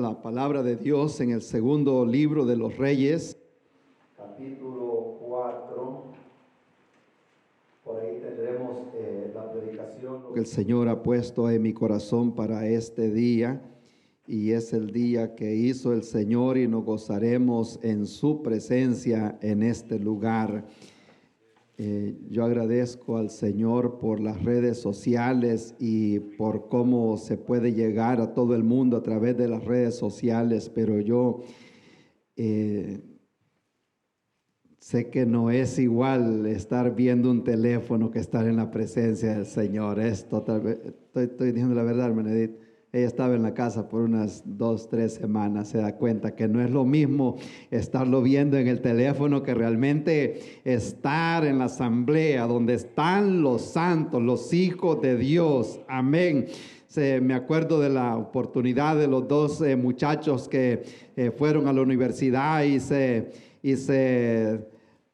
la palabra de Dios en el segundo libro de los Reyes, capítulo 4. Por ahí tendremos la predicación que el Señor ha puesto en mi corazón para este día. Y es el día que hizo el Señor y nos gozaremos en su presencia en este lugar. Yo agradezco al Señor por las redes sociales y por cómo se puede llegar a todo el mundo a través de las redes sociales, pero yo sé que no es igual estar viendo un teléfono que estar en la presencia del Señor. Estoy diciendo la verdad, hermana Edith. Ella estaba en la casa por unas 2-3 semanas, se da cuenta que no es lo mismo estarlo viendo en el teléfono que realmente estar en la asamblea donde están los santos, los hijos de Dios. Amén. Me acuerdo de la oportunidad de los dos muchachos que fueron a la universidad y se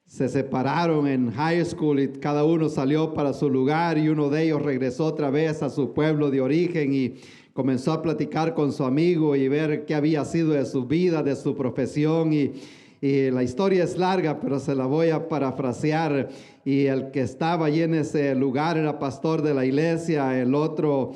separaron en high school y cada uno salió para su lugar y uno de ellos regresó otra vez a su pueblo de origen y comenzó a platicar con su amigo y ver qué había sido de su vida, de su profesión y la historia es larga, pero se la voy a parafrasear. Y el que estaba allí en ese lugar era pastor de la iglesia, el otro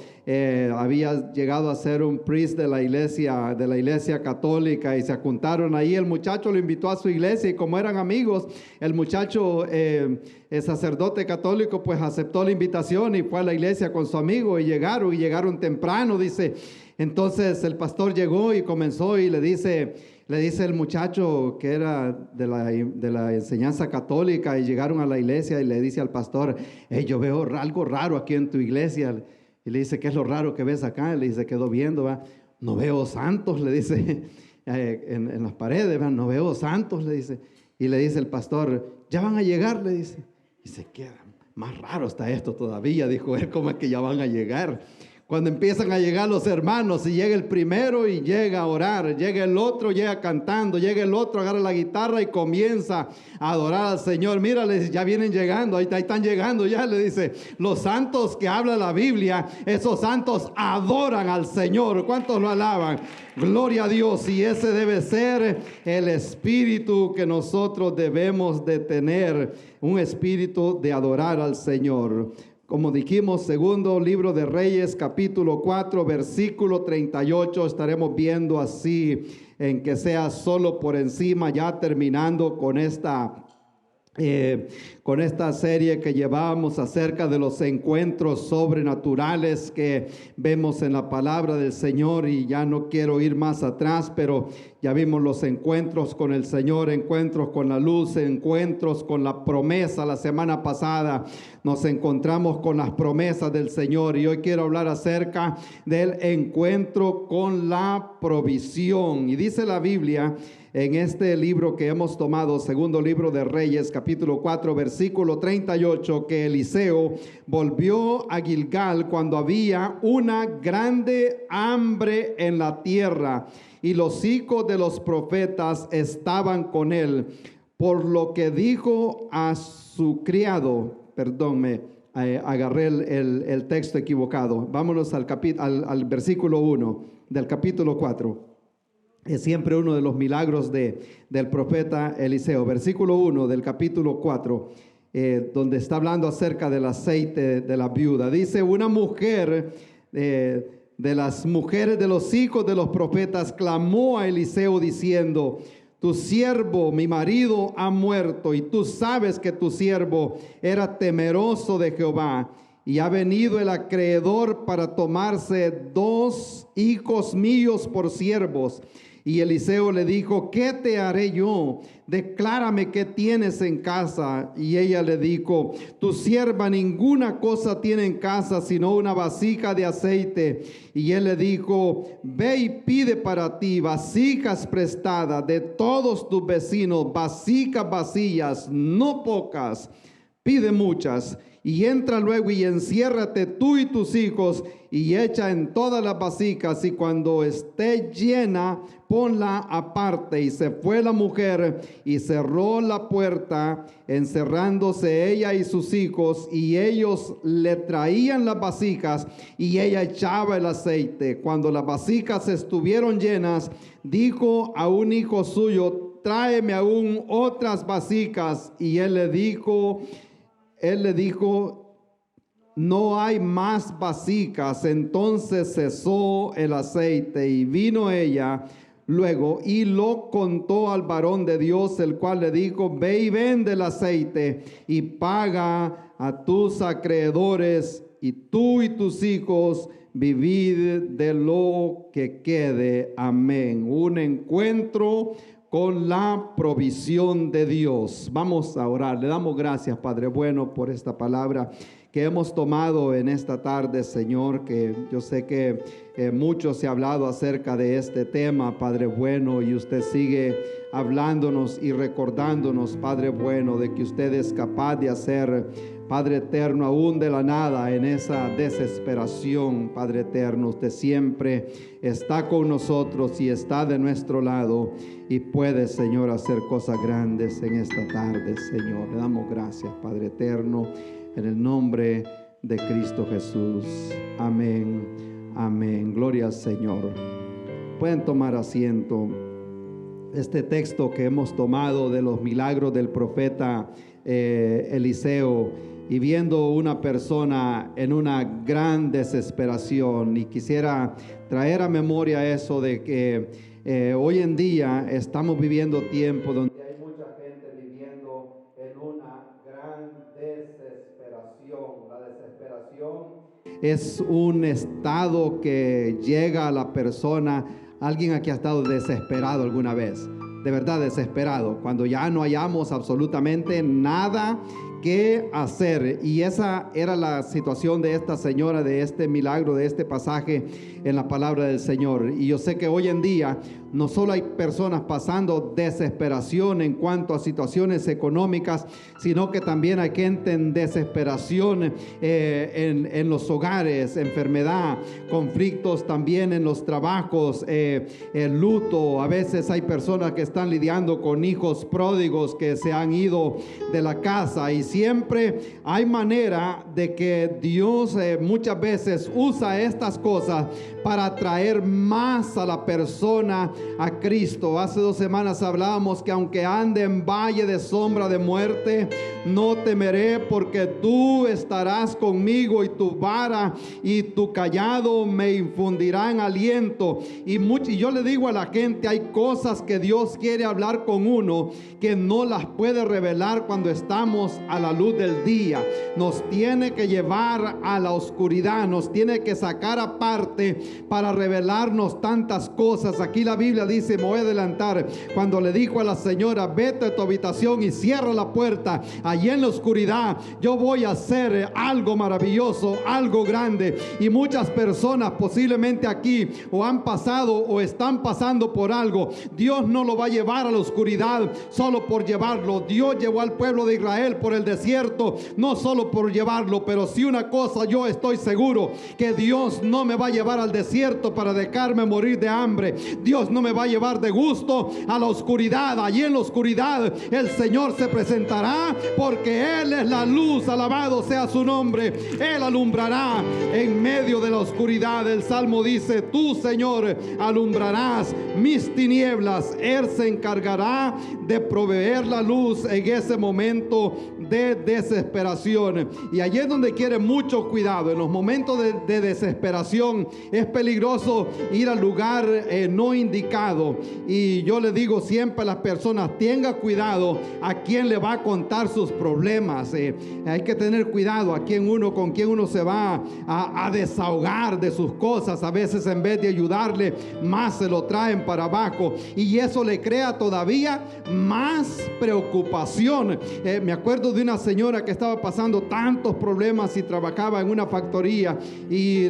había llegado a ser un priest de la iglesia católica y se juntaron ahí. El muchacho lo invitó a su iglesia y como eran amigos, el muchacho, el sacerdote católico, pues aceptó la invitación y fue a la iglesia con su amigo y llegaron temprano, dice. Entonces el pastor llegó y comenzó y le dice el muchacho que era de la enseñanza católica y llegaron a la iglesia y le dice al pastor: hey, yo veo algo raro aquí en tu iglesia. Y le dice: ¿qué es lo raro que ves acá? Y le dice: quedó viendo, ¿va? No veo santos, le dice, en las paredes, ¿va? No veo santos, le dice. Y le dice el pastor: ya van a llegar, le dice. Y se queda: más raro está esto todavía, dijo él, ¿cómo es que ya van a llegar? Cuando empiezan a llegar los hermanos y llega el primero y llega a orar, llega el otro, llega cantando, llega el otro, agarra la guitarra y comienza a adorar al Señor. Mírales, ya vienen llegando, ahí están llegando ya, le dice. Los santos que habla la Biblia, esos santos adoran al Señor. ¿Cuántos lo alaban? Gloria a Dios. Y ese debe ser el espíritu que nosotros debemos de tener, un espíritu de adorar al Señor. Como dijimos, segundo libro de Reyes, capítulo 4, versículo 38, estaremos viendo así, en que sea solo por encima, ya terminando con esta serie que llevamos acerca de los encuentros sobrenaturales que vemos en la palabra del Señor. Y ya no quiero ir más atrás, pero ya vimos los encuentros con el Señor, encuentros con la luz, encuentros con la promesa. La semana pasada nos encontramos con las promesas del Señor y hoy quiero hablar acerca del encuentro con la provisión. Y dice la Biblia en este libro que hemos tomado, segundo libro de Reyes, capítulo 4, versículo 38, que Eliseo volvió a Gilgal cuando había una grande hambre en la tierra y los hijos de los profetas estaban con él, por lo que dijo a su criado, agarré el texto equivocado. Vámonos al versículo 1 del capítulo 4. Es siempre uno de los milagros del profeta Eliseo. Versículo 1 del capítulo 4, donde está hablando acerca del aceite de la viuda. Dice: una mujer de las mujeres de los hijos de los profetas clamó a Eliseo diciendo: tu siervo, mi marido, ha muerto, y tú sabes que tu siervo era temeroso de Jehová, y ha venido el acreedor para tomarse 2 hijos míos por siervos. Y Eliseo le dijo: ¿qué te haré yo? Declárame qué tienes en casa. Y ella le dijo: tu sierva ninguna cosa tiene en casa sino una vasija de aceite. Y él le dijo: ve y pide para ti vasijas prestadas de todos tus vecinos, vasijas vacías, no pocas, pide muchas, y entra luego y enciérrate tú y tus hijos, y echa en todas las vasijas, y cuando esté llena, ponla aparte. Y se fue la mujer y cerró la puerta, encerrándose ella y sus hijos, y ellos le traían las vasijas, y ella echaba el aceite. Cuando las vasijas estuvieron llenas, dijo a un hijo suyo: tráeme aún otras vasijas. Y él le dijo, no hay más vasijas. Entonces cesó el aceite, y vino ella luego y lo contó al varón de Dios, el cual le dijo: ve y vende el aceite y paga a tus acreedores, y tú y tus hijos vivid de lo que quede. Amén. Un encuentro con la provisión de Dios. Vamos a orar. Le damos gracias, Padre bueno, por esta palabra que hemos tomado en esta tarde, Señor, que yo sé que mucho se ha hablado acerca de este tema, Padre bueno, y usted sigue hablándonos y recordándonos, Padre bueno, de que usted es capaz de hacer, Padre eterno, aún de la nada, en esa desesperación, Padre eterno. Usted siempre está con nosotros y está de nuestro lado, y puede, Señor, hacer cosas grandes en esta tarde, Señor. Le damos gracias, Padre eterno, en el nombre de Cristo Jesús. Amén. Amén. Gloria al Señor. Pueden tomar asiento. Este texto que hemos tomado de los milagros del profeta Eliseo, y viendo una persona en una gran desesperación, y quisiera traer a memoria eso de que hoy en día estamos viviendo tiempos donde hay mucha gente viviendo en una gran desesperación. La desesperación es un estado que llega a la persona. Alguien aquí ha estado desesperado alguna vez, de verdad desesperado, cuando ya no hallamos absolutamente nada que hacer. Y esa era la situación de esta señora, de este milagro, de este pasaje en la palabra del Señor. Y yo sé que hoy en día no solo hay personas pasando desesperación en cuanto a situaciones económicas, sino que también hay gente en desesperación en los hogares, enfermedad, conflictos también en los trabajos, el luto. A veces hay personas que están lidiando con hijos pródigos que se han ido de la casa, y siempre hay manera de que Dios muchas veces usa estas cosas para atraer más a la persona a Cristo. Hace 2 semanas hablábamos que aunque ande en valle de sombra de muerte, no temeré, porque tú estarás conmigo, y tu vara y tu callado me infundirán aliento. Y yo le digo a la gente, hay cosas que Dios quiere hablar con uno que no las puede revelar cuando estamos a la luz del día. Nos tiene que llevar a la oscuridad, nos tiene que sacar aparte para revelarnos tantas cosas. Aquí la Biblia dice, me voy a adelantar, cuando le dijo a la señora: vete a tu habitación y cierra la puerta, allí en la oscuridad yo voy a hacer algo maravilloso, algo grande. Y muchas personas posiblemente aquí o han pasado o están pasando por algo. Dios no lo va a llevar a la oscuridad solo por llevarlo. Dios llevó al pueblo de Israel por el desierto, no solo por llevarlo, pero sí una cosa yo estoy seguro, que Dios no me va a llevar al desierto para dejarme morir de hambre. Dios no me va a llevar de gusto a la oscuridad. Allí en la oscuridad el Señor se presentará, porque Él es la luz, alabado sea su nombre. Él alumbrará en medio de la oscuridad. El Salmo dice: tú, Señor, alumbrarás mis tinieblas. Él se encargará de proveer la luz en ese momento de desesperación. Y allí es donde quiere mucho cuidado. En los momentos de desesperación es peligroso ir al lugar no indicado. Y yo le digo siempre a las personas: tenga cuidado a quién le va a contar sus problemas. Hay que tener cuidado con quién uno se va a desahogar de sus cosas. A veces, en vez de ayudarle, más se lo traen para abajo, y eso le crea todavía más preocupación. Me acuerdo de de una señora que estaba pasando tantos problemas y trabajaba en una factoría y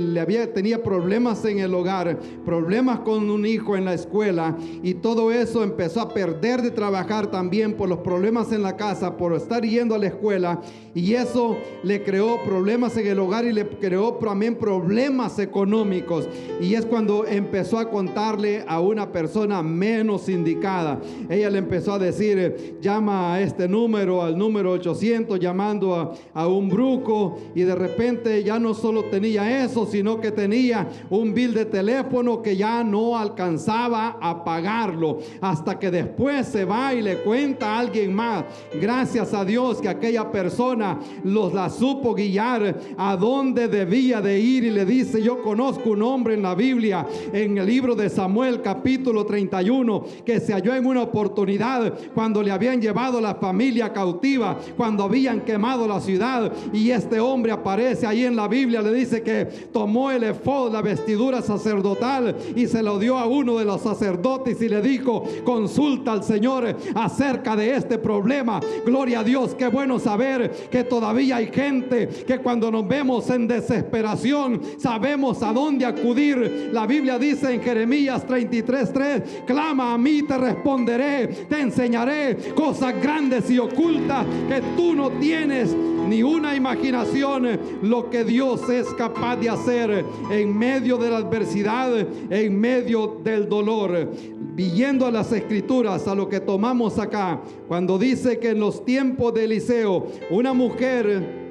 tenía problemas en el hogar, problemas con un hijo en la escuela, y todo eso empezó a perder de trabajar también por los problemas en la casa, por estar yendo a la escuela, y eso le creó problemas en el hogar y le creó también problemas económicos. Y es cuando empezó a contarle a una persona menos indicada. Ella le empezó a decir: llama a este número, al número 800, llamando a un brujo, y de repente ya no solo tenía eso, sino que tenía un bill de teléfono que ya no alcanzaba a pagarlo, hasta que después se va y le cuenta a alguien más. Gracias a Dios que aquella persona la supo guiar a dónde debía de ir, y le dice: yo conozco un hombre en la Biblia, en el libro de Samuel capítulo 31, que se halló en una oportunidad cuando le habían llevado la familia cautiva, cuando habían quemado la ciudad, y este hombre aparece ahí en la Biblia. Le dice que tomó el efod, la vestidura sacerdotal, y se lo dio a uno de los sacerdotes y le dijo: consulta al Señor acerca de este problema. Gloria a Dios. Qué bueno saber que todavía hay gente que cuando nos vemos en desesperación sabemos a dónde acudir. La Biblia dice en Jeremías 33:3: clama a mí, te responderé, te enseñaré cosas grandes y ocultas que tú no tienes ni una imaginación. Lo que Dios es capaz de hacer en medio de la adversidad, en medio del dolor. Yendo a las escrituras, a lo que tomamos acá, cuando dice que en los tiempos de Eliseo, una mujer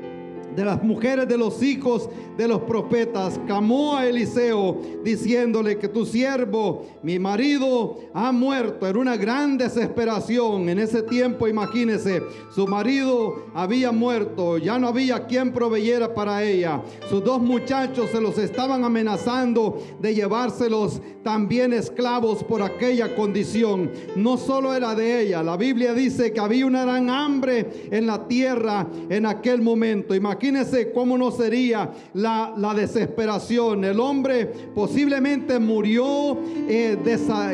de las mujeres de los hijos de los profetas clamó a Eliseo diciéndole que tu siervo, mi marido, ha muerto. Era una gran desesperación en ese tiempo. Imagínense, su marido había muerto, ya no había quien proveyera para ella. Sus dos muchachos se los estaban amenazando de llevárselos también esclavos por aquella condición. No solo era de ella, la Biblia dice que había una gran hambre en la tierra en aquel momento. Imagínense cómo no sería la desesperación. El hombre posiblemente murió,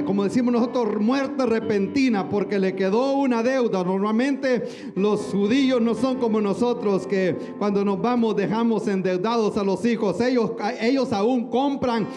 como decimos nosotros, muerte repentina, porque le quedó una deuda. Normalmente los judíos no son como nosotros, que cuando nos vamos dejamos endeudados a los hijos. Ellos aún compran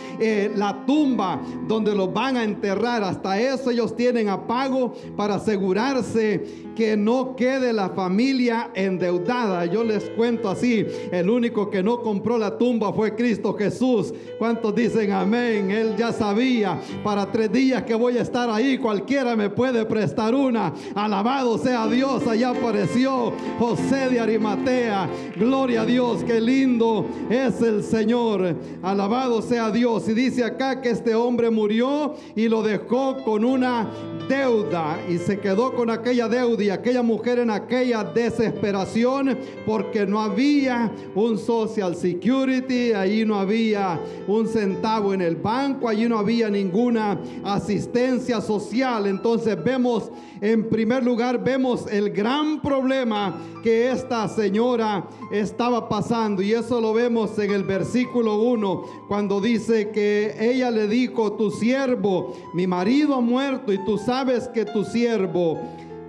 la tumba donde los van a enterrar. Hasta eso ellos tienen a pago para asegurarse que no quede la familia endeudada. Yo les cuento así: el único que no compró la tumba fue Cristo Jesús. ¿Cuántos dicen amén? Él ya sabía: para 3 días que voy a estar ahí, cualquiera me puede prestar una. Alabado sea Dios. Allá apareció José de Arimatea. Gloria a Dios, qué lindo es el Señor. Alabado sea Dios. Y dice acá que este hombre murió y lo dejó con una deuda, y se quedó con aquella deuda, y aquella mujer en aquella desesperación, porque no había un social security, allí no había un centavo en el banco, allí no había ninguna asistencia social. Entonces vemos, en primer lugar, vemos el gran problema que esta señora estaba pasando, y eso lo vemos en el versículo 1, cuando dice que ella le dijo: tu siervo, mi marido, ha muerto, y tú sabes que tu siervo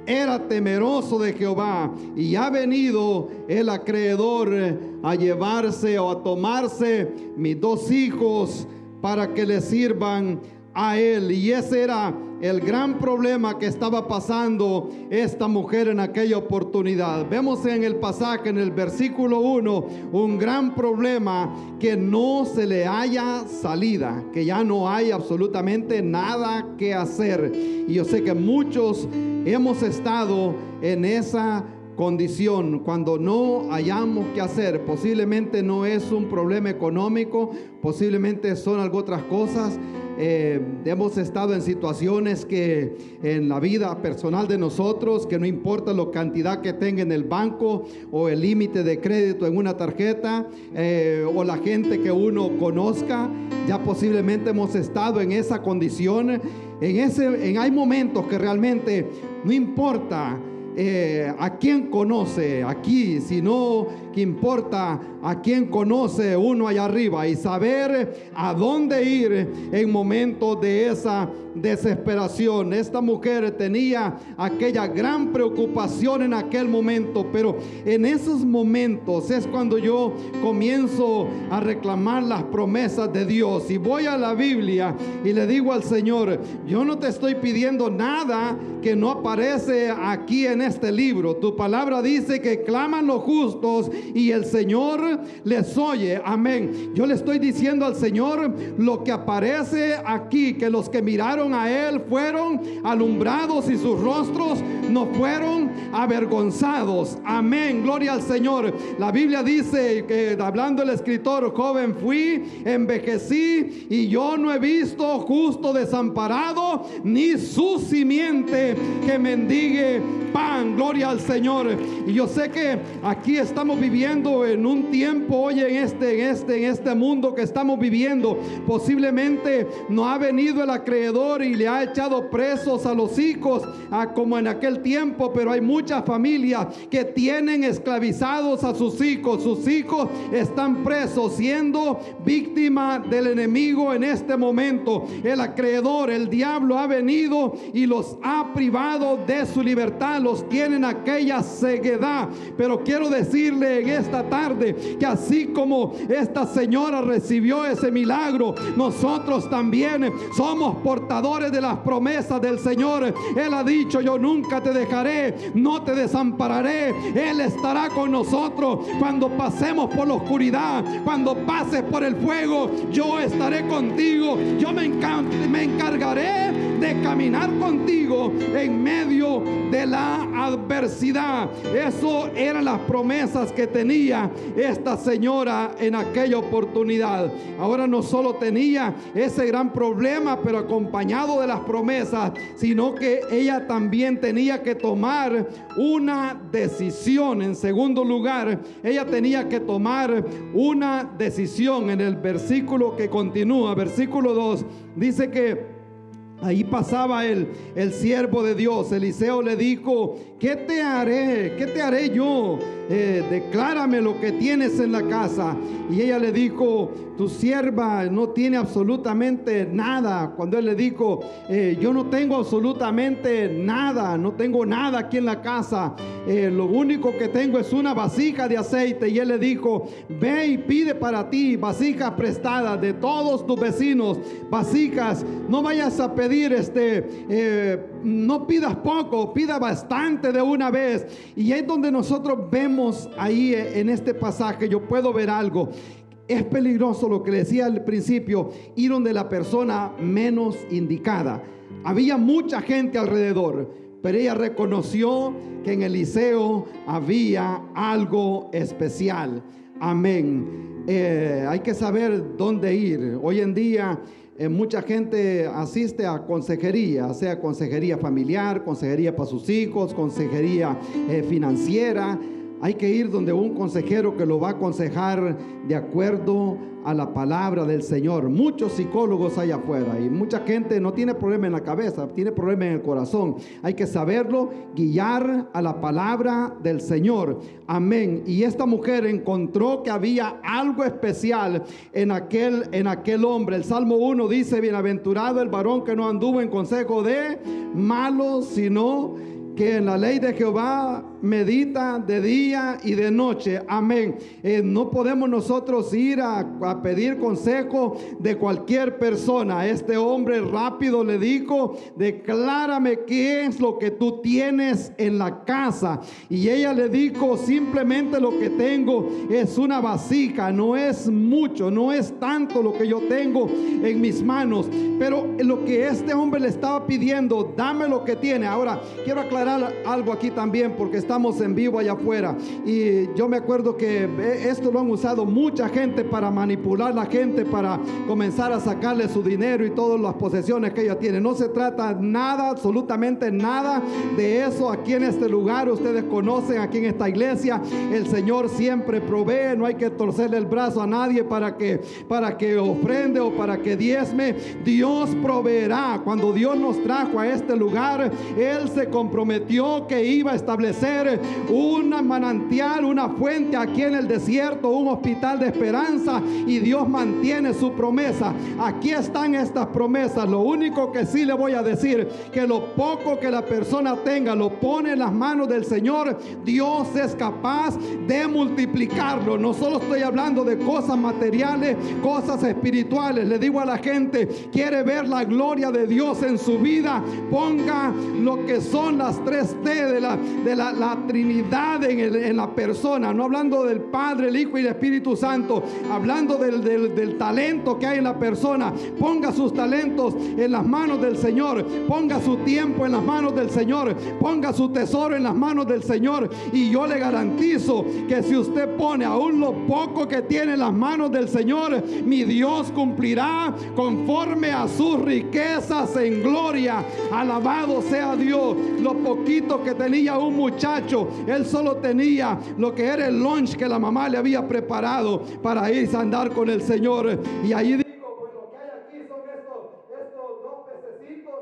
era temeroso de Jehová, y ha venido el acreedor a llevarse o a tomarse mis 2 hijos para que le sirvan a él. Y ese era el gran problema que estaba pasando esta mujer en aquella oportunidad. Vemos en el pasaje, en el versículo 1, un gran problema: que no se le haya salida, que ya no hay absolutamente nada que hacer. Y yo sé que muchos hemos estado en esa condición, cuando no hayamos que hacer. Posiblemente no es un problema económico, posiblemente son algo otras cosas. Hemos estado en situaciones que en la vida personal de nosotros, que no importa la cantidad que tenga en el banco o el límite de crédito en una tarjeta, o la gente que uno conozca, ya posiblemente hemos estado en esa condición. Hay momentos que realmente no importa a quién conoce aquí, sino que importa a quien conoce uno allá arriba y saber a dónde ir en momentos de esa desesperación. Esta mujer tenía aquella gran preocupación en aquel momento, pero en esos momentos es cuando yo comienzo a reclamar las promesas de Dios y voy a la Biblia y le digo al Señor: yo no te estoy pidiendo nada que no aparece aquí en este libro. Tu palabra dice que claman los justos y el Señor les oye. Amén. Yo le estoy diciendo al Señor lo que aparece aquí, que los que miraron a Él fueron alumbrados y sus rostros no fueron avergonzados. Amén. Gloria al Señor. La Biblia dice que, hablando el escritor: joven fui, envejecí y yo no he visto justo desamparado, ni su simiente que mendigue pan. Gloria al Señor. Y yo sé que aquí estamos viviendo en un tiempo, hoy en este mundo que estamos viviendo, posiblemente no ha venido el acreedor y le ha echado presos a los hijos como en aquel tiempo, pero hay muchas familias que tienen esclavizados a sus hijos. Sus hijos están presos, siendo víctima del enemigo en este momento. El acreedor, el diablo, ha venido y los ha privado de su libertad, los tienen aquella ceguedad. Pero quiero decirle en esta tarde que así como esta señora recibió ese milagro, nosotros también somos portadores de las promesas del Señor. Él ha dicho: yo nunca te dejaré, no te desampararé. Él estará con nosotros cuando pasemos por la oscuridad, cuando pases por el fuego, yo estaré contigo. Yo me encargaré de caminar contigo en medio de la adversidad. Eso eran las promesas que tenía esta señora en aquella oportunidad. Ahora no solo tenía ese gran problema, pero acompañado de las promesas, sino que ella también tenía que tomar una decisión. En segundo lugar, ella tenía que tomar una decisión. En el versículo que continúa, versículo 2, dice que ahí pasaba el siervo de Dios. Eliseo le dijo: ¿qué te haré? ¿Qué te haré yo? Declárame lo que tienes en la casa. Y ella le dijo: tu sierva no tiene absolutamente nada. Cuando él le dijo: yo no tengo absolutamente nada, no tengo nada aquí en la casa, lo único que tengo es una vasija de aceite. Y él le dijo: ve y pide para ti vasijas prestadas de todos tus vecinos, vasijas. No vayas a pedir no pidas poco, pida bastante de una vez. Y es donde nosotros vemos ahí en este pasaje, yo puedo ver algo. Es peligroso, lo que le decía al principio, ir donde la persona menos indicada. Había mucha gente alrededor, pero ella reconoció que en Eliseo había algo especial. Amén. Hay que saber dónde ir. Hoy en día mucha gente asiste a consejería, sea consejería familiar, consejería para sus hijos, consejería financiera. Hay que ir donde un consejero que lo va a aconsejar de acuerdo a la palabra del Señor. Muchos psicólogos hay afuera y mucha gente no tiene problema en la cabeza, tiene problema en el corazón. Hay que saberlo guiar a la palabra del Señor. Amén. Y esta mujer encontró que había algo especial en aquel hombre. El Salmo 1 dice: bienaventurado el varón que no anduvo en consejo de malos, sino que en la ley de Jehová medita de día y de noche. Amén. No podemos nosotros ir a pedir consejo de cualquier persona. Este hombre rápido le dijo: declárame qué es lo que tú tienes en la casa. Y ella le dijo: simplemente lo que tengo es una vasija, no es mucho, no es tanto lo que yo tengo en mis manos. Pero lo que este hombre le estaba pidiendo: dame lo que tiene. Ahora quiero aclarar algo aquí también, porque estamos en vivo allá afuera, y yo me acuerdo que esto lo han usado mucha gente para manipular a la gente, para comenzar a sacarle su dinero y todas las posesiones que ella tiene. No se trata nada, absolutamente nada de eso aquí en este lugar. Ustedes conocen, aquí en esta iglesia el Señor siempre provee. No hay que torcerle el brazo a nadie para que ofrende o para que diezme. Dios proveerá. Cuando Dios nos trajo a este lugar, Él se comprometió prometió que iba a establecer una manantial, una fuente aquí en el desierto, un hospital de esperanza, y Dios mantiene su promesa. Aquí están estas promesas. Lo único que sí le voy a decir, que lo poco que la persona tenga, lo pone en las manos del Señor, Dios es capaz de multiplicarlo. No solo estoy hablando de cosas materiales, cosas espirituales. Le digo a la gente, quiere ver la gloria de Dios en su vida, ponga lo que son las 3T de la Trinidad en la persona. No hablando del Padre, el Hijo y el Espíritu Santo, hablando del talento que hay en la persona. Ponga sus talentos en las manos del Señor, ponga su tiempo en las manos del Señor, ponga su tesoro en las manos del Señor, y yo le garantizo que si usted pone aún lo poco que tiene en las manos del Señor, mi Dios cumplirá conforme a sus riquezas en gloria. Alabado sea Dios. Lo poquito que tenía un muchacho, él solo tenía lo que era el lunch que la mamá le había preparado para irse a andar con el Señor. Y ahí digo, pues lo que hay aquí son estos 2 pececitos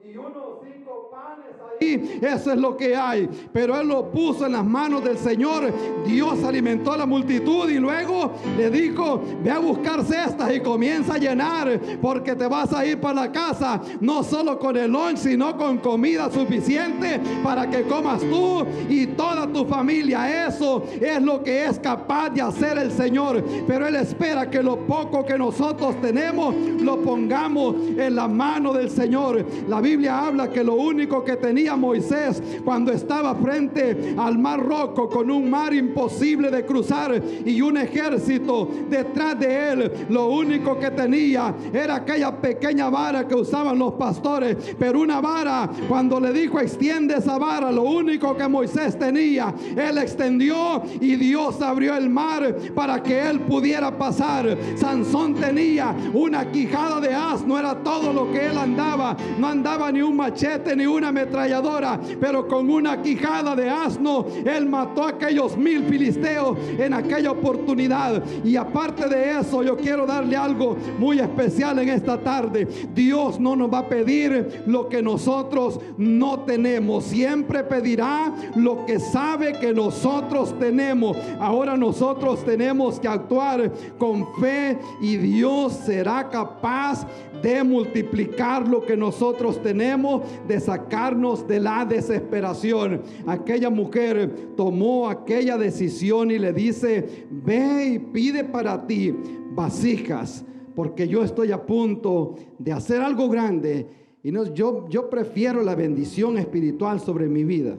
y unos 5 panes ahí. Eso es lo que hay. Pero él lo puso en las manos del Señor. Dios alimentó a la multitud y luego le dijo, ve a buscar cestas y comienza a llenar, porque te vas a ir para la casa no solo con el lunch, sino con comida suficiente para que comas tú y toda tu familia. Eso es lo que es capaz de hacer el Señor. Pero Él espera que lo poco que nosotros tenemos lo pongamos en la mano del Señor. La Biblia habla que lo único que tenía Moisés cuando estaba frente al mar Rojo, con un mar imposible de cruzar y un ejército detrás de él, lo único que tenía era aquella pequeña vara que usaban los pastores. Pero una vara, cuando le dijo extiende esa vara, lo único que Moisés tenía, él extendió y Dios abrió el mar para que él pudiera pasar. Sansón tenía una quijada de asno, era todo lo que él andaba. No andaba ni un machete ni una ametralladora, pero con una quijada de asno él mató a aquellos 1000 filisteos en aquella oportunidad. Y aparte de eso, yo quiero darle algo muy especial en esta tarde. Dios no nos va a pedir lo que nosotros no tenemos, siempre pedirá lo que sabe que nosotros tenemos. Ahora nosotros tenemos que actuar con fe y Dios será capaz de multiplicar lo que nosotros tenemos, de sacarnos de la desesperación. Aquella mujer tomó aquella decisión y le dice, ve y pide para ti vasijas, porque yo estoy a punto de hacer algo grande. Y no, yo prefiero la bendición espiritual sobre mi vida.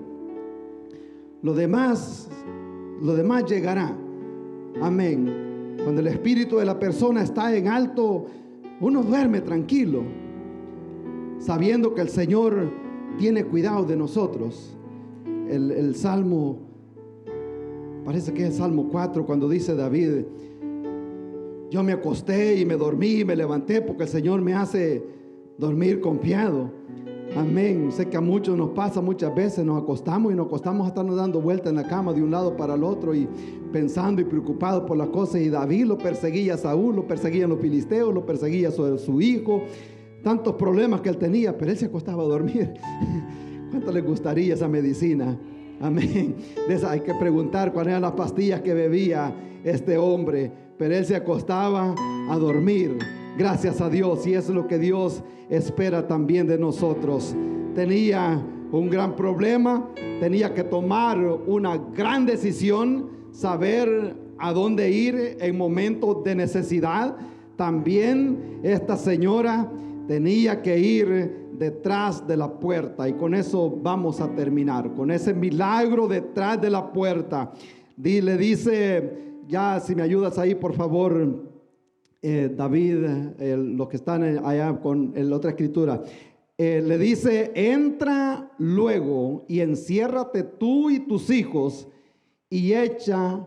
Lo demás llegará. Amén. Cuando el espíritu de la persona está en alto, uno duerme tranquilo, sabiendo que el Señor tiene cuidado de nosotros. El Salmo, parece que es el Salmo 4, cuando dice David, yo me acosté y me dormí y me levanté porque el Señor me hace dormir confiado. Amén. Sé que a muchos nos pasa, muchas veces nos acostamos a estarnos dando vueltas en la cama de un lado para el otro y pensando y preocupados por las cosas. Y David lo perseguía a Saúl, lo perseguían los filisteos, lo perseguía su hijo, tantos problemas que él tenía, pero él se acostaba a dormir. ¿Cuánto le gustaría esa medicina? Amén. De esa hay que preguntar cuáles eran las pastillas que bebía este hombre, pero él se acostaba a dormir. Gracias a Dios, y eso es lo que Dios espera también de nosotros. Tenía un gran problema, tenía que tomar una gran decisión, saber a dónde ir en momentos de necesidad. También esta señora tenía que ir detrás de la puerta, y con eso vamos a terminar, con ese milagro detrás de la puerta. Le dice, ya si me ayudas ahí por favor, David, los que están allá con la otra escritura, le dice, entra luego y enciérrate tú y tus hijos y echa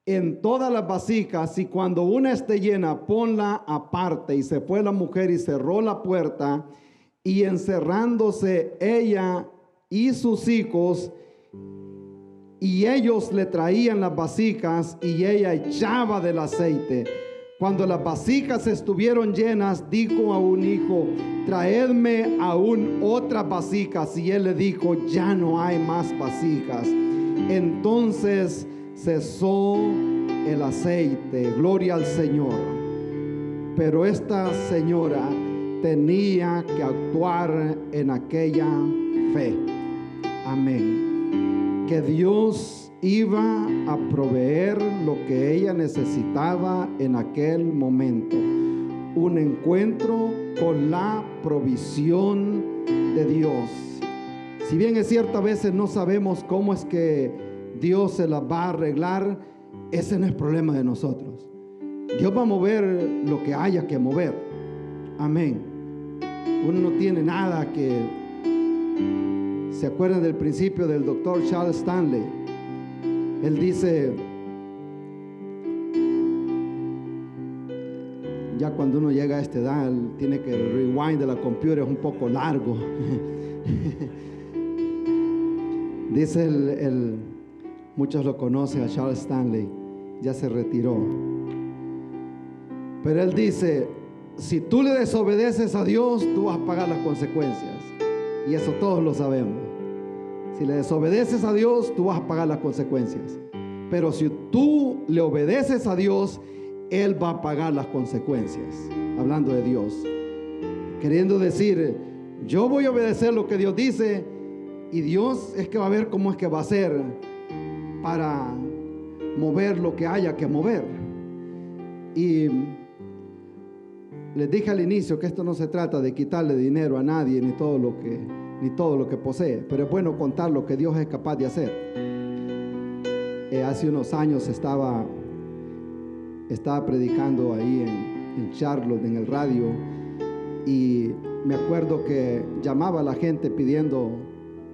en todas las vasijas, y cuando una esté llena, ponla aparte. Y se fue la mujer y cerró la puerta, y encerrándose ella y sus hijos, y ellos le traían las vasijas y ella echaba del aceite. Cuando las vasijas estuvieron llenas, dijo a un hijo: traedme aún otras vasijas. Y él le dijo: ya no hay más vasijas. Entonces cesó el aceite. Gloria al Señor. Pero esta señora tenía que actuar en aquella fe. Amén. Que Dios iba a proveer lo que ella necesitaba en aquel momento. Un encuentro con la provisión de Dios. Si bien es cierto, a veces no sabemos cómo es que Dios se las va a arreglar, ese no es problema de nosotros. Dios va a mover lo que haya que mover. Amén. Uno no tiene nada que... ¿Se acuerdan del principio del doctor Charles Stanley? Él dice, ya cuando uno llega a esta edad, tiene que el rewind de la computadora es un poco largo. Dice muchos lo conocen a Charles Stanley, ya se retiró. Pero él dice, si tú le desobedeces a Dios, tú vas a pagar las consecuencias. Y eso todos lo sabemos. Si le desobedeces a Dios, tú vas a pagar las consecuencias. Pero si tú le obedeces a Dios, Él va a pagar las consecuencias. Hablando de Dios. Queriendo decir, yo voy a obedecer lo que Dios dice, y Dios es que va a ver cómo es que va a hacer para mover lo que haya que mover. Y les dije al inicio que esto no se trata de quitarle dinero a nadie ni todo lo que posee, pero es bueno contar lo que Dios es capaz de hacer. Hace unos años estaba predicando ahí en Charlotte, en el radio, y me acuerdo que llamaba a la gente pidiendo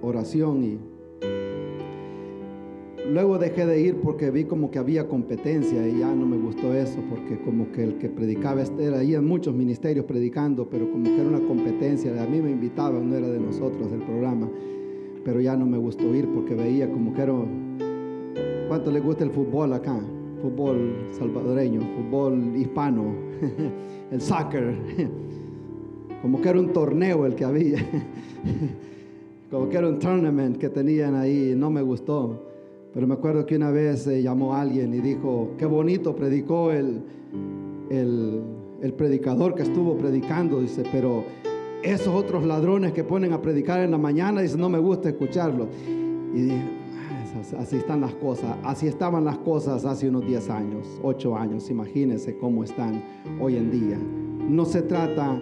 oración, y luego dejé de ir porque vi como que había competencia y ya no me gustó eso, porque como que el que predicaba era ahí en muchos ministerios predicando, pero como que era una competencia. A mí me invitaban, no era de nosotros el programa, pero ya no me gustó ir porque veía como que era... ¿Cuánto les gusta el fútbol acá? Fútbol salvadoreño, fútbol hispano, el soccer. Como que era un torneo el que había. Como que era un tournament que tenían ahí, no me gustó. Pero me acuerdo que una vez llamó a alguien y dijo, qué bonito predicó el predicador que estuvo predicando, dice, pero esos otros ladrones que ponen a predicar en la mañana, dice, no me gusta escucharlos. Y dije, así están las cosas, así estaban las cosas hace unos 10 años, 8 años, imagínense cómo están hoy en día. No se trata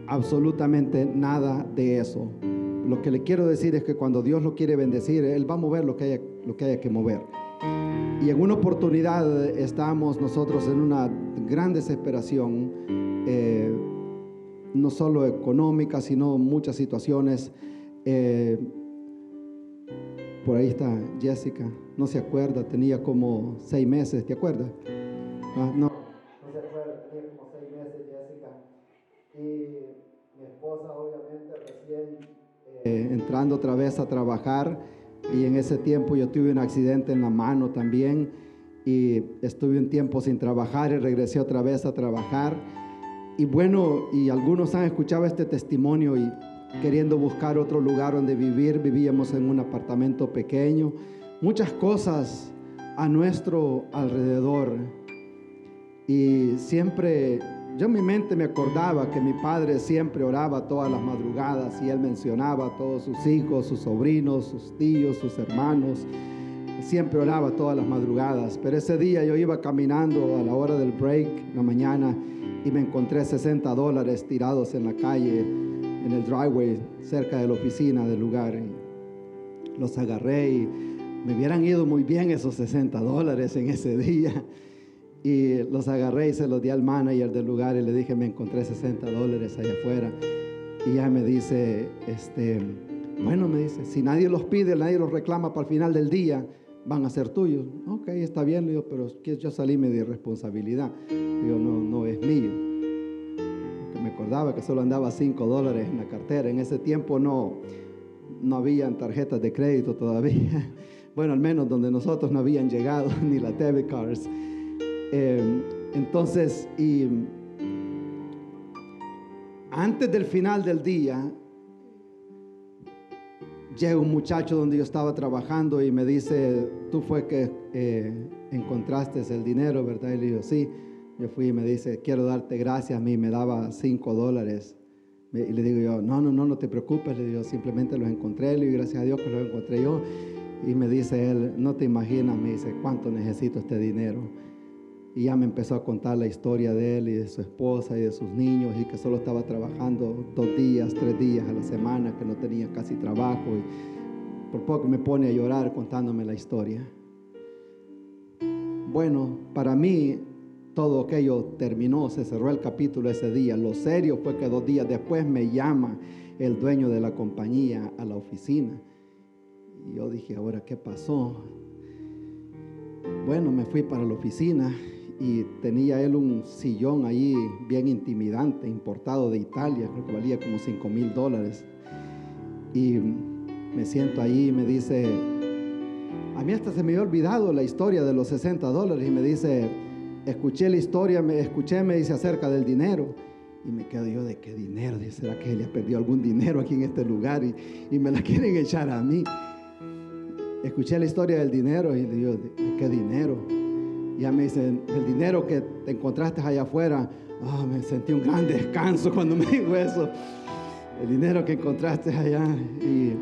absolutamente nada de eso. Lo que le quiero decir es que cuando Dios lo quiere bendecir, Él va a mover lo que haya que mover. Y en una oportunidad estábamos nosotros en una gran desesperación, no solo económica, sino muchas situaciones. Por ahí está Jessica, no se acuerda, tenía como 6 meses, ¿te acuerdas? No se acuerda, tenía como 6 meses Jessica. Y mi esposa obviamente recién entrando otra vez a trabajar, y en ese tiempo yo tuve un accidente en la mano también, y estuve un tiempo sin trabajar y regresé otra vez a trabajar. Y bueno, y algunos han escuchado este testimonio y queriendo buscar otro lugar donde vivir. Vivíamos en un apartamento pequeño, muchas cosas a nuestro alrededor, y siempre yo en mi mente me acordaba que mi padre siempre oraba todas las madrugadas, y él mencionaba a todos sus hijos, sus sobrinos, sus tíos, sus hermanos. Siempre oraba todas las madrugadas. Pero ese día yo iba caminando a la hora del break, en la mañana, y me encontré $60 tirados en la calle, en el driveway, cerca de la oficina del lugar. Y los agarré, y me hubieran ido muy bien esos $60 en ese día. Y los agarré y se los di al manager del lugar y le dije, me encontré $60 allá afuera. Y ella me dice, bueno, me dice, si nadie los pide, nadie los reclama, para el final del día van a ser tuyos. Ok, está bien, le digo, pero yo salíme de irresponsabilidad. Digo, no es mío. Porque me acordaba que solo andaba $5 en la cartera. En ese tiempo no habían tarjetas de crédito todavía. Bueno, al menos donde nosotros no habían llegado, ni las debit cards. Entonces, y antes del final del día, llega un muchacho donde yo estaba trabajando y me dice, tú fue que encontraste el dinero, ¿verdad? Y le digo, sí. Yo fui y me dice, quiero darte gracias. A mí me daba $5. Y le digo yo, no te preocupes. Le digo, simplemente los encontré. Le digo, gracias a Dios que los encontré yo. Y me dice él, no te imaginas, me dice, cuánto necesito este dinero. Y ya me empezó a contar la historia de él y de su esposa y de sus niños, y que solo estaba trabajando 2 días, 3 días a la semana, que no tenía casi trabajo. Y por poco me pone a llorar contándome la historia. Bueno, para mí todo aquello terminó, se cerró el capítulo ese día. Lo serio fue que 2 días después me llama el dueño de la compañía a la oficina. Y yo dije, ¿ahora qué pasó? Bueno, me fui para la oficina y tenía él un sillón ahí bien intimidante, importado de Italia, creo que valía como $5,000. Y me siento ahí y me dice, a mí hasta se me había olvidado la historia de los $60, y me dice, escuché la historia, me dice acerca del dinero. Y me quedo yo, ¿de qué dinero? Dice, ¿será que ella perdió algún dinero aquí en este lugar y me la quieren echar a mí? Escuché la historia del dinero y le digo, ¿de qué dinero? Y ya me dice, el dinero que te encontraste allá afuera. Me sentí un gran descanso cuando me dijo eso. El dinero que encontraste allá. Y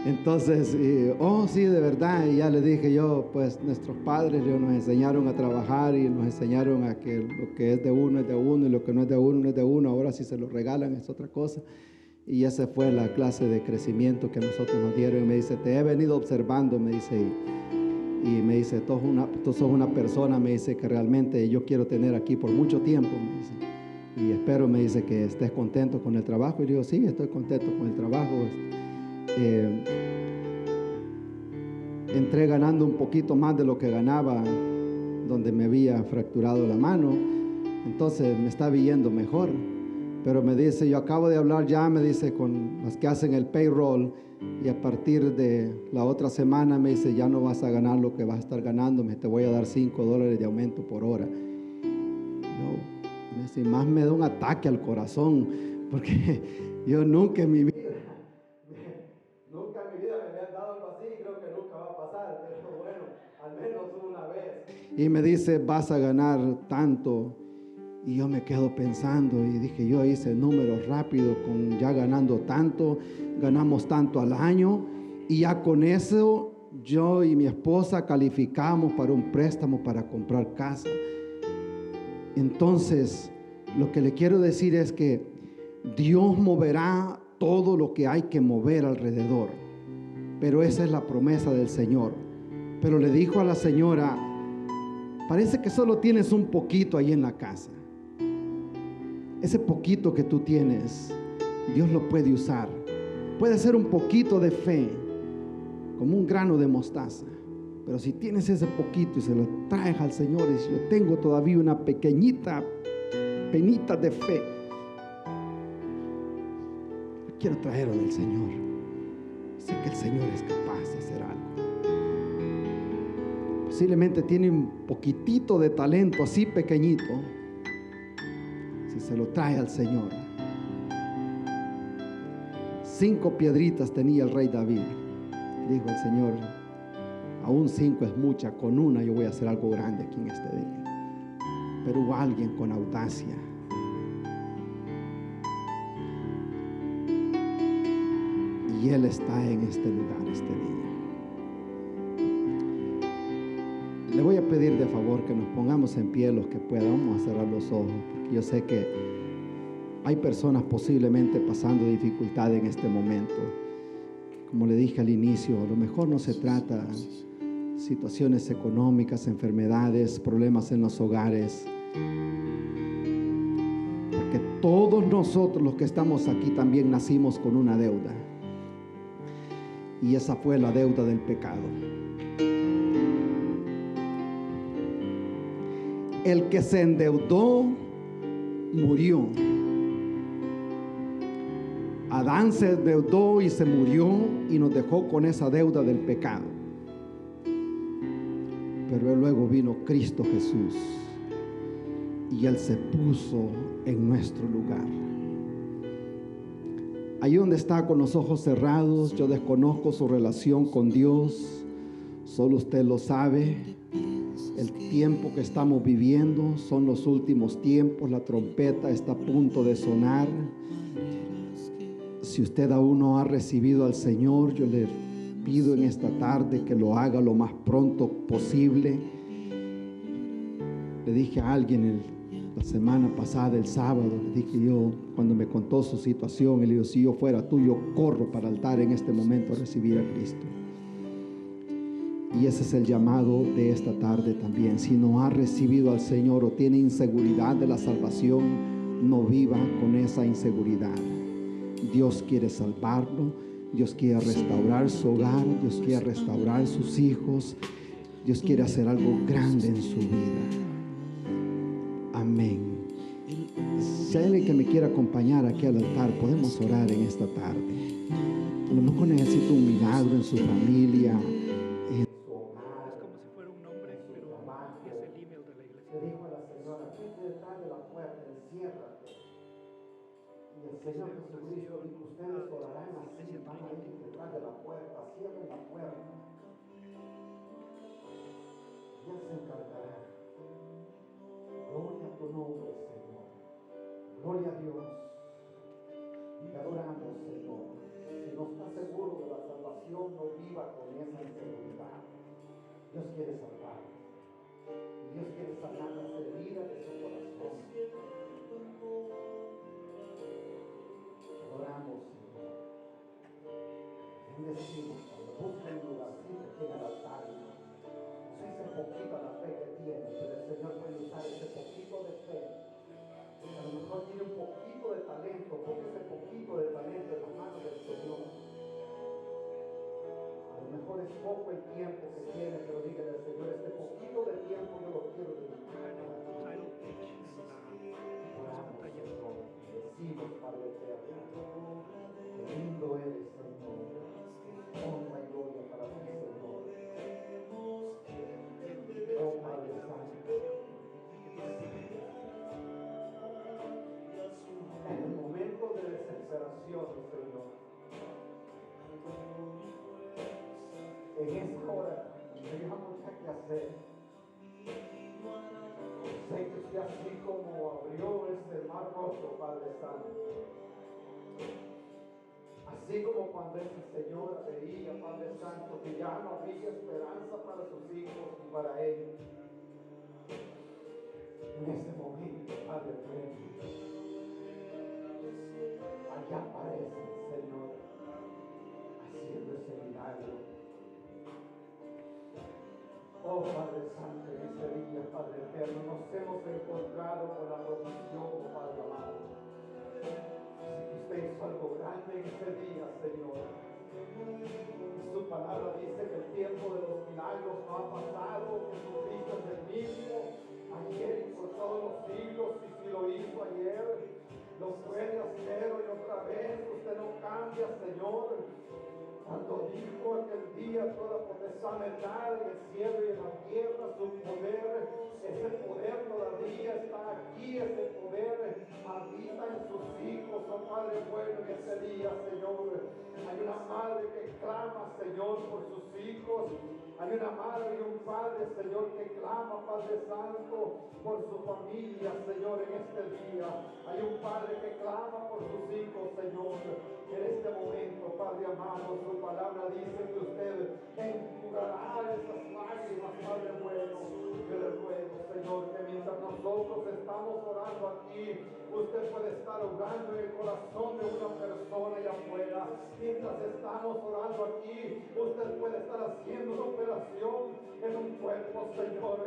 entonces, sí, de verdad. Y ya le dije yo, pues nuestros padres nos enseñaron a trabajar y nos enseñaron a que lo que es de uno es de uno y lo que no es de uno no es de uno. Ahora si se lo regalan es otra cosa. Y esa fue la clase de crecimiento que nosotros nos dieron. Y me dice, te he venido observando, me dice, y me dice, tú sos una persona, me dice, que realmente yo quiero tener aquí por mucho tiempo, me dice. Y espero, me dice, que estés contento con el trabajo. Y digo, sí, estoy contento con el trabajo. Entré ganando un poquito más de lo que ganaba donde me había fracturado la mano. Entonces me está viendo mejor. Pero me dice, yo acabo de hablar ya, me dice, con las que hacen el payroll, y a partir de la otra semana, me dice, ya no vas a ganar lo que vas a estar ganando, te voy a dar $5 de aumento por hora. Me dice, más me da un ataque al corazón, porque yo nunca en mi vida me habían dado algo así, y creo que nunca va a pasar, pero bueno, al menos una vez. Y me dice, vas a ganar tanto. Y yo me quedo pensando y dije, yo hice números rápidos con ya ganando tanto, ganamos tanto al año, y ya con eso yo y mi esposa calificamos para un préstamo para comprar casa. Entonces, lo que le quiero decir es que Dios moverá todo lo que hay que mover alrededor, pero esa es la promesa del Señor. Pero le dijo a la señora, parece que solo tienes un poquito ahí en la casa. Ese poquito que tú tienes, Dios lo puede usar. Puede ser un poquito de fe, como un grano de mostaza. Pero si tienes ese poquito y se lo traes al Señor, y si yo tengo todavía una pequeñita penita de fe, quiero traerlo del Señor. Sé que el Señor es capaz de hacer algo. Posiblemente tiene un poquitito de talento así pequeñito. Si se lo trae al Señor. 5 piedritas tenía el rey David. Dijo el Señor, aún 5 es mucha, con una yo voy a hacer algo grande aquí en este día. Pero hubo alguien con audacia. Y Él está en este lugar este día. Le voy a pedir de favor que nos pongamos en pie los que puedan. Vamos a cerrar los ojos, porque yo sé que hay personas posiblemente pasando dificultad en este momento. Como le dije al inicio, a lo mejor no se trata de situaciones económicas, enfermedades, problemas en los hogares. Porque todos nosotros los que estamos aquí también nacimos con una deuda. Y esa fue la deuda del pecado. El que se endeudó murió. Adán se endeudó y se murió y nos dejó con esa deuda del pecado. Pero luego vino Cristo Jesús y Él se puso en nuestro lugar. Ahí donde está con los ojos cerrados, yo desconozco su relación con Dios, solo usted lo sabe. El tiempo que estamos viviendo son los últimos tiempos, la trompeta está a punto de sonar. Si usted aún no ha recibido al Señor, yo le pido en esta tarde que lo haga lo más pronto posible. Le dije a alguien la semana pasada, el sábado, le dije yo, cuando me contó su situación, le digo, si yo fuera tú, yo corro para el altar en este momento a recibir a Cristo. Y ese es el llamado de esta tarde también. Si no ha recibido al Señor o tiene inseguridad de la salvación, no viva con esa inseguridad. Dios quiere salvarlo, Dios quiere restaurar su hogar, Dios quiere restaurar sus hijos, Dios quiere hacer algo grande en su vida. Amén. Si hay alguien que me quiera acompañar aquí al altar, podemos orar en esta tarde. A lo mejor necesita un milagro en su familia, en su hogar. Es como si fuera un nombre, pero es el email de la iglesia. Le dijo a la señora, vete detrás de la puerta, enciérrate. Y el Señor Jesucristo dijo, ustedes orarán así, van a ir detrás de la puerta, cierren la puerta. Y Él se encargará. Gloria a tu nombre, Señor. Gloria a Dios. Te adoramos, Señor. Si no está seguro de la salvación, no viva con esa inseguridad. Dios quiere salvar. Y Dios quiere sanar las heridas de su corazón. Adoramos, Señor. Bendecimos, cuando busca un lugarcito aquí en el altar. No sé ese poquito la fe que tiene, pero el Señor puede usar ese poquito de fe. A lo mejor tiene un poquito de talento, ponga ese poquito de talento en las manos del Señor. A lo mejor es poco el tiempo que tiene, pero dígale al Señor, este poquito de tiempo yo lo quiero dedicar. Decimos, Padre eterno, qué lindo eres, Señor. Honra y gloria para ti, Señor. Oh Padre Santo, en el momento de desesperación, Señor, en esa hora no hay mucho que hacer. Sé que usted, así como abrió ese mar rojo, Padre Santo, así como cuando esa señora veía, Padre Santo, que ya no había esperanza para sus hijos y para ellos, en ese momento, Padre eterno, allá aparece el Señor haciendo ese milagro. Oh Padre Santo, en ese día, Padre eterno, nos hemos encontrado con la provisión, Padre amado. Así que usted hizo algo grande en ese día, Señor. Y su palabra dice que el tiempo de los milagros no ha pasado. Jesucristo es el mismo, ayer y por todos los siglos. Y si lo hizo ayer, lo puede hacer hoy otra vez. Usted no cambia, Señor. Cuando dijo aquel día toda potestad me da en el cielo y en la tierra, su poder, ese poder todavía está aquí, ese poder habita en sus hijos, oh Padre bueno, en ese día, Señor. Hay una madre que clama, Señor, por sus hijos. Hay una madre y un padre, Señor, que clama, Padre Santo, por su familia, Señor, en este día. Hay un padre que clama por sus hijos, Señor. En este momento, Padre amado, su palabra dice que usted enjugará esas lágrimas, Padre bueno. Yo le ruego, Señor, que mientras nosotros estamos orando aquí, usted puede estar orando en el corazón de una persona allá afuera. Mientras estamos orando aquí, usted puede estar haciendo una operación en un cuerpo, Señor.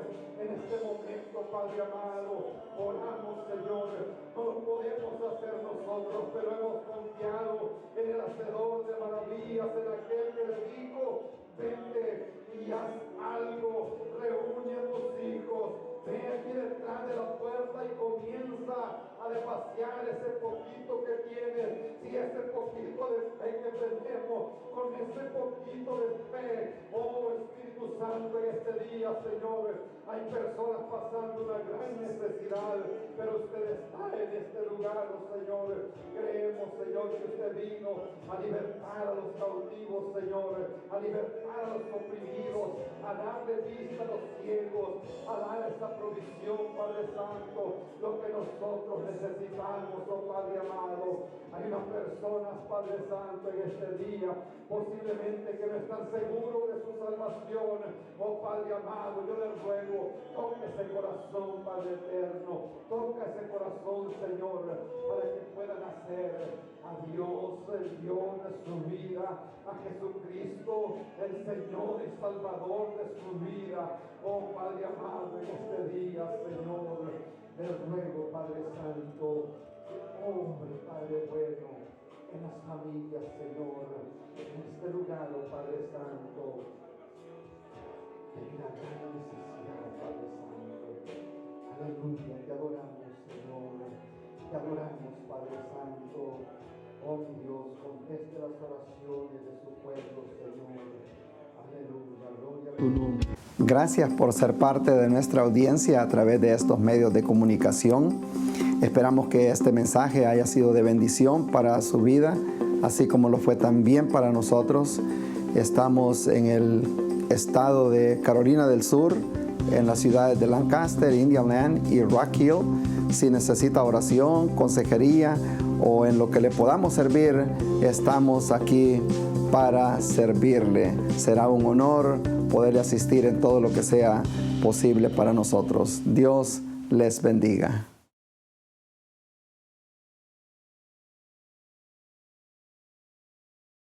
En este momento, Padre amado, oramos, Señor. No lo podemos hacer nosotros, pero hemos confiado en el hacedor de maravillas, en aquel que le dijo, vente y haz algo, reúne a tus hijos, ven aquí detrás de la puerta y comienza a desvaciar ese poquito que tienes. Si ese poquito de fe que tenemos, con ese poquito de fe, oh Espíritu Santo, Santo, en este día, Señor, hay personas pasando una gran necesidad, pero usted está en este lugar, oh Señor. Creemos, Señor, que usted vino a libertar a los cautivos, Señor, a libertar a los oprimidos, a darle vista a los ciegos, a dar esa provisión, Padre Santo, lo que nosotros necesitamos, oh Padre amado. Hay unas personas, Padre Santo, en este día, posiblemente que no están seguros de su salvación, oh Padre amado. Yo les ruego, toque ese corazón, Padre eterno, toca ese corazón, Señor, para que puedan hacer a Dios el Dios de su vida, a Jesucristo el Señor y Salvador de su vida. Oh Padre amado, en este día, Señor, les ruego, Padre Santo, que hombre, Padre bueno, en las familias, Señor, en este lugar, oh Padre Santo, hay una gran necesidad, Padre Santo. Aleluya, te adoramos, Señor, te adoramos, Padre Santo. Oh mi Dios, conteste las oraciones de su pueblo, Señor. Aleluya, gloria a tu nombre. Gracias por ser parte de nuestra audiencia a través de estos medios de comunicación. Esperamos que este mensaje haya sido de bendición para su vida, así como lo fue también para nosotros. Estamos en el estado de Carolina del Sur, en las ciudades de Lancaster, Indianland y Rock Hill. Si necesita oración, consejería o en lo que le podamos servir, estamos aquí para servirle. Será un honor poderle asistir en todo lo que sea posible para nosotros. Dios les bendiga.